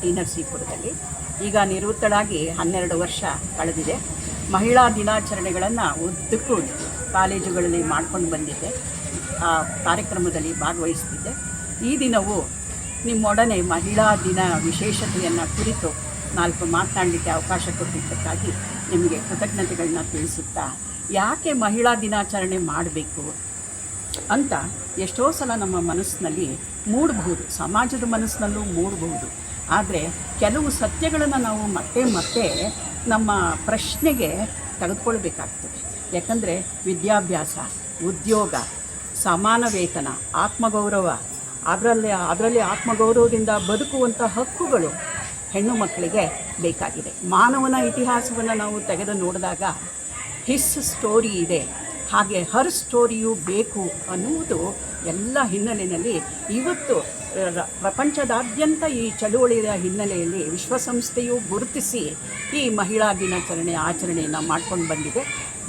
T ನರಸೀಪುರದಲ್ಲಿ ಈಗ ನಿವೃತ್ತಳಾಗಿ 12 ವರ್ಷ ಕಳೆದಿದೆ. ಮಹಿಳಾ ದಿನಾಚರಣೆಗಳನ್ನು ಉದ್ದಕ್ಕೂ ಕಾಲೇಜುಗಳಲ್ಲಿ ಮಾಡ್ಕೊಂಡು ಬಂದಿದ್ದೆ. ಆ ಕಾರ್ಯಕ್ರಮದಲ್ಲಿ ಭಾಗವಹಿಸ್ತಿದ್ದೆ. ಈ ದಿನವೂ ನಿಮ್ಮೊಡನೆ ಮಹಿಳಾ ದಿನ ವಿಶೇಷತೆಯನ್ನು ಕುರಿತು 4 ಮಾತನಾಡಲಿಕ್ಕೆ ಅವಕಾಶ ಕೊಟ್ಟಿದ್ದಕ್ಕಾಗಿ ನಿಮಗೆ ಕೃತಜ್ಞತೆಗಳನ್ನ ತಿಳಿಸುತ್ತಾ, ಯಾಕೆ ಮಹಿಳಾ ದಿನಾಚರಣೆ ಮಾಡಬೇಕು ಅಂತ ಎಷ್ಟೋ ಸಲ ನಮ್ಮ ಮನಸ್ಸಿನಲ್ಲಿ ಮೂಡಬಹುದು, ಸಮಾಜದ ಮನಸ್ಸಿನಲ್ಲೂ ಮೂಡಬಹುದು. ಆದರೆ ಕೆಲವು ಸತ್ಯಗಳನ್ನು ನಾವು ಮತ್ತೆ ಮತ್ತೆ ನಮ್ಮ ಪ್ರಶ್ನೆಗೆ ತೆಗೆದುಕೊಳ್ಬೇಕಾಗ್ತದೆ. ಯಾಕಂದರೆ ವಿದ್ಯಾಭ್ಯಾಸ, ಉದ್ಯೋಗ, ಸಮಾನ ವೇತನ, ಆತ್ಮಗೌರವ, ಅದರಲ್ಲಿ ಆತ್ಮಗೌರವದಿಂದ ಬದುಕುವಂಥ ಹಕ್ಕುಗಳು ಹೆಣ್ಣು ಮಕ್ಕಳಿಗೆ ಬೇಕಾಗಿದೆ. ಮಾನವನ ಇತಿಹಾಸವನ್ನು ನಾವು ತೆಗೆದು ನೋಡಿದಾಗ ಹಿಸ್ ಸ್ಟೋರಿ ಇದೆ, ಹಾಗೆ ಹರ್ ಸ್ಟೋರಿಯೂ ಬೇಕು ಅನ್ನುವುದು ಎಲ್ಲ ಹಿನ್ನೆಲೆಯಲ್ಲಿ ಇವತ್ತು ಪ್ರಪಂಚದಾದ್ಯಂತ ಈ ಚಳುವಳಿಯ ಹಿನ್ನೆಲೆಯಲ್ಲಿ ವಿಶ್ವಸಂಸ್ಥೆಯು ಗುರುತಿಸಿ ಈ ಮಹಿಳಾ ದಿನಾಚರಣೆ ಆಚರಣೆಯನ್ನು ಮಾಡ್ಕೊಂಡು ಬಂದಿದೆ.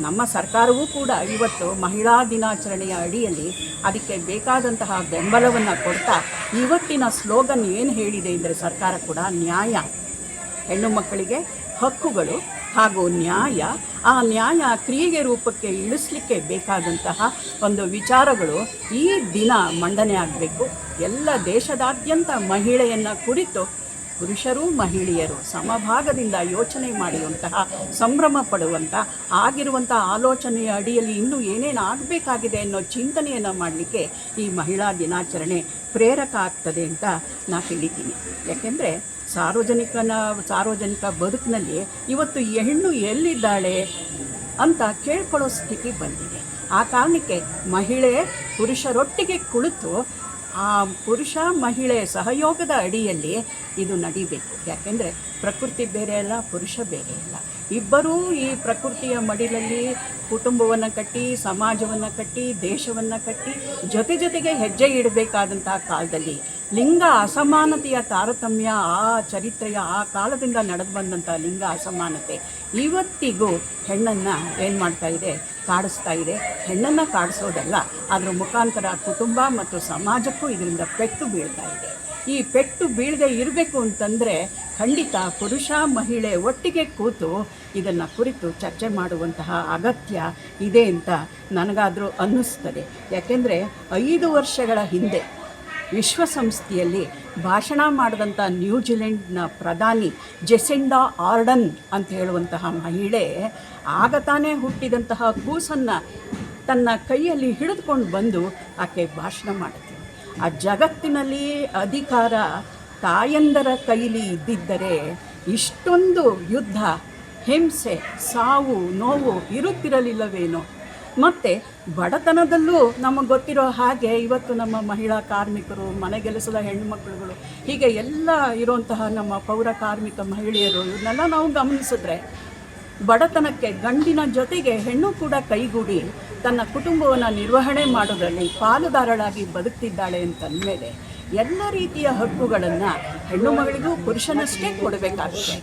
ನಮ್ಮ ಸರ್ಕಾರವೂ ಕೂಡ ಇವತ್ತು ಮಹಿಳಾ ದಿನಾಚರಣೆಯ ಅಡಿಯಲ್ಲಿ ಅದಕ್ಕೆ ಬೇಕಾದಂತಹ ಬೆಂಬಲವನ್ನು ಕೊಡ್ತಾ ಇವತ್ತಿನ ಸ್ಲೋಗನ್ ಏನು ಹೇಳಿದೆ ಅಂದರೆ, ಸರ್ಕಾರ ಕೂಡ ನ್ಯಾಯ, ಹೆಣ್ಣು ಮಕ್ಕಳಿಗೆ ಹಕ್ಕುಗಳು ಹಾಗೂ ನ್ಯಾಯ, ಆ ನ್ಯಾಯ ಕ್ರಿಯೆಗೆ ರೂಪಕ್ಕೆ ಇಳಿಸಲಿಕ್ಕೆ ಬೇಕಾದಂತಹ ಒಂದು ವಿಚಾರಗಳು ಈ ದಿನ ಮಂಡನೆ ಆಗಬೇಕು. ಎಲ್ಲ ದೇಶದಾದ್ಯಂತ ಮಹಿಳೆಯನ್ನು ಕುರಿತು ಪುರುಷರು ಮಹಿಳೆಯರು ಸಮಭಾಗದಿಂದ ಯೋಚನೆ ಮಾಡುವಂತಹ, ಸಂಭ್ರಮ ಪಡುವಂಥ ಆಗಿರುವಂಥ ಆಲೋಚನೆಯ ಅಡಿಯಲ್ಲಿ ಇನ್ನೂ ಏನೇನು ಆಗಬೇಕಾಗಿದೆ ಅನ್ನೋ ಚಿಂತನೆಯನ್ನು ಮಾಡಲಿಕ್ಕೆ ಈ ಮಹಿಳಾ ದಿನಾಚರಣೆ ಪ್ರೇರಕ ಆಗ್ತದೆ ಅಂತ ನಾನು ಹೇಳಿದ್ದೀನಿ. ಯಾಕೆಂದರೆ ಸಾರ್ವಜನಿಕ ಬದುಕಿನಲ್ಲಿ ಇವತ್ತು ಹೆಣ್ಣು ಎಲ್ಲಿದ್ದಾಳೆ ಅಂತ ಕೇಳ್ಕೊಳ್ಳೋ ಸ್ಥಿತಿ ಬಂದಿದೆ. ಆ ಕಾರಣಕ್ಕೆ ಮಹಿಳೆ ಪುರುಷರೊಟ್ಟಿಗೆ ಕುಳಿತು ಆ ಪುರುಷ ಮಹಿಳೆ ಸಹಯೋಗದ ಅಡಿಯಲ್ಲಿ ಇದು ನಡಿಬೇಕು. ಯಾಕೆಂದರೆ ಪ್ರಕೃತಿ ಬೇರೆ ಅಲ್ಲ, ಪುರುಷ ಬೇರೆ ಅಲ್ಲ. ಇಬ್ಬರೂ ಈ ಪ್ರಕೃತಿಯ ಮಡಿಲಲ್ಲಿ ಕುಟುಂಬವನ್ನು ಕಟ್ಟಿ, ಸಮಾಜವನ್ನು ಕಟ್ಟಿ, ದೇಶವನ್ನು ಕಟ್ಟಿ ಜೊತೆಗೆ ಹೆಜ್ಜೆ ಇಡಬೇಕಾದಂತಹ ಕಾಲದಲ್ಲಿ ಲಿಂಗ ಅಸಮಾನತೆಯ ತಾರತಮ್ಯ, ಆ ಚರಿತ್ರೆಯ ಆ ಕಾಲದಿಂದ ನಡೆದು ಬಂದಂಥ ಲಿಂಗ ಅಸಮಾನತೆ ಇವತ್ತಿಗೂ ಹೆಣ್ಣನ್ನು ಏನು ಮಾಡ್ತಾ ಇದೆ, ಕಾಡಿಸ್ತಾ ಇದೆ. ಹೆಣ್ಣನ್ನು ಕಾಡಿಸೋದಲ್ಲ, ಅದರ ಮುಖಾಂತರ ಕುಟುಂಬ ಮತ್ತು ಸಮಾಜಕ್ಕೂ ಇದರಿಂದ ಪೆಟ್ಟು ಬೀಳ್ತಾ ಇದೆ. ಈ ಪೆಟ್ಟು ಬೀಳದೆ ಇರಬೇಕು ಅಂತಂದರೆ ಖಂಡಿತ ಪುರುಷ ಮಹಿಳೆ ಒಟ್ಟಿಗೆ ಕೂತು ಇದನ್ನು ಕುರಿತು ಚರ್ಚೆ ಮಾಡುವಂತಹ ಅಗತ್ಯ ಇದೆ ಅಂತ ನನಗಾದರೂ ಅನ್ನಿಸ್ತದೆ. ಯಾಕೆಂದರೆ 5 ವರ್ಷಗಳ ಹಿಂದೆ ವಿಶ್ವಸಂಸ್ಥೆಯಲ್ಲಿ ಭಾಷಣ ಮಾಡಿದಂಥ ನ್ಯೂಜಿಲೆಂಡ್ನ ಪ್ರಧಾನಿ ಜೆಸಿಂಡಾ ಆರ್ಡನ್ ಅಂತ ಹೇಳುವಂತಹ ಮಹಿಳೆ ಆಗ ತಾನೇ ಹುಟ್ಟಿದಂತಹ ಕೂಸನ್ನು ತನ್ನ ಕೈಯಲ್ಲಿ ಹಿಡಿದುಕೊಂಡು ಬಂದು ಆಕೆ ಭಾಷಣ ಮಾಡಿದ್ರು. ಆ ಜಗತ್ತಿನಲ್ಲಿ ಅಧಿಕಾರ ತಾಯಂದರ ಕೈಲಿ ಇದ್ದಿದ್ದರೆ ಇಷ್ಟೊಂದು ಯುದ್ಧ, ಹಿಂಸೆ, ಸಾವು, ನೋವು ಇರುತ್ತಿರಲಿಲ್ಲವೇನೋ. ಮತ್ತು ಬಡತನದಲ್ಲೂ ನಮಗೆ ಗೊತ್ತಿರೋ ಹಾಗೆ ಇವತ್ತು ನಮ್ಮ ಮಹಿಳಾ ಕಾರ್ಮಿಕರು, ಮನೆಗೆಲಸದ ಹೆಣ್ಣುಮಕ್ಕಳುಗಳು, ಹೀಗೆ ಎಲ್ಲ ಇರುವಂತಹ ನಮ್ಮ ಪೌರ ಕಾರ್ಮಿಕ ಮಹಿಳೆಯರು ಇವನ್ನೆಲ್ಲ ನಾವು ಗಮನಿಸಿದ್ರೆ ಬಡತನಕ್ಕೆ ಗಂಡಿನ ಜೊತೆಗೆ ಹೆಣ್ಣು ಕೂಡ ಕೈಗೂಡಿ ತನ್ನ ಕುಟುಂಬವನ್ನು ನಿರ್ವಹಣೆ ಮಾಡೋದ್ರಲ್ಲಿ ಪಾಲುದಾರಳಾಗಿ ಬದುಕ್ತಿದ್ದಾಳೆ ಅಂತಂದಮೇಲೆ ಎಲ್ಲ ರೀತಿಯ ಹಕ್ಕುಗಳನ್ನು ಹೆಣ್ಣು ಮಗಳಿಗೂ ಪುರುಷನಷ್ಟೇ ಕೊಡಬೇಕಾಗುತ್ತೆ.